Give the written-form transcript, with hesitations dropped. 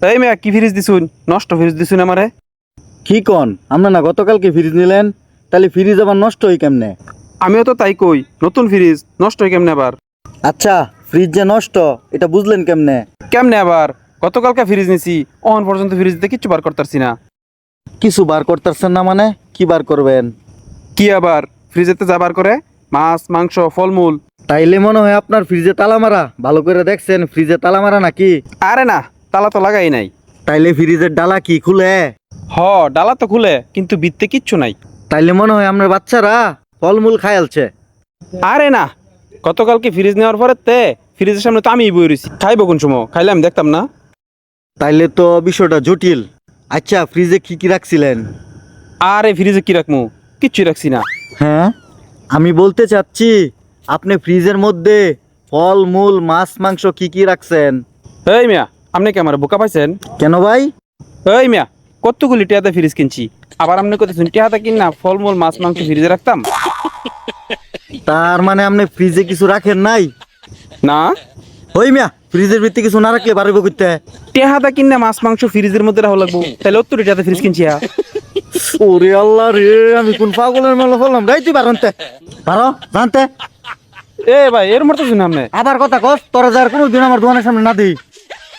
এই মেয়া কি ফ্রিজ দিছুন? নষ্ট ফ্রিজ দিছুন আমারে। কি কন আমরা না গতকালকে ফ্রিজ নিলেন, তাহলে ফ্রিজ আবার নষ্ট হই কেমনে? আমিও তো তাই কই, নতুন ফ্রিজ নষ্ট হয় কেমনে আবার? আচ্ছা, ফ্রিজ যে নষ্ট এটা বুঝলেন কেমনে? কেমনে আবার? গতকালকে ফ্রিজ নিছি, অন পর্যন্ত ফ্রিজ দিয়ে কিচ্ছু বার করতেছি না। কিছু বার করতেছেন না মানে কি বার করবেন? কি আবার? ফ্রিজেতে যা বার করে মাছ মাংস ফলমূল। তাইলে মনে হয় আপনার ফ্রিজে তালা মারা। ভালো করে দেখছেন ফ্রিজে তালা মারা নাকি? আরে না, তালা তো লাগাই নাই। তাইলে ফ্রিজের ডালা কি খুলে? হ, ডালা তো খুলে কিন্তু ভিতরে কিচ্ছু নাই। তাইলে মনে হয় আপনার বাচ্চারা ফলমূল খায়ালছে। আরে না, গতকালকে ফ্রিজ নেওয়ার পরে ফ্রিজের সামনে তো আমি বই রয়েছি, খাইবো কোন সময়? খাইলে আমি দেখতাম না। তাইলে তো বিষয়টা জটিল। আচ্ছা, ফ্রিজে কি কি রাখছিলেন? আরে ফ্রিজে কি রাখমু? কিচ্ছুই রাখছি না। হ্যাঁ, আমি বলতে চাচ্ছি আপনি ফ্রিজের মধ্যে ফল মূল মাছ মাংস কি কি রাখছেন? এই মিয়া, আপনি কি আমার বোকা পাইছেন? কেন ভাই? এই মিয়া, কতগুলি টিয়াতে ফ্রিজ কিনছি, আবার আপনি কইতেছেন টিয়াতে কিন না ফলমূল মাছ মাংস ফ্রিজে রাখতাম? তার মানে আপনি ফ্রিজে কিছু রাখেন নাই? না, ওই মিয়া, ফ্রিজের ভিতরে কিছু না রাখলে পারবে করতে? টিয়াতে কিন না মাছ মাংস ফ্রিজের মধ্যে রাখা লাগবো, তাহলে অত্তর টিয়াতে ফ্রিজ কিনছি। ওরে আল্লাহ রে, আমি কোন পাগলের মেলা ফেললাম? গাই তুই পারতে পারো জানতে? এ ভাই, এর মতো শুনে আপনি আবার কথা কস, তোরা যার কোনোদিন আমার দোকানের সামনে না দিই।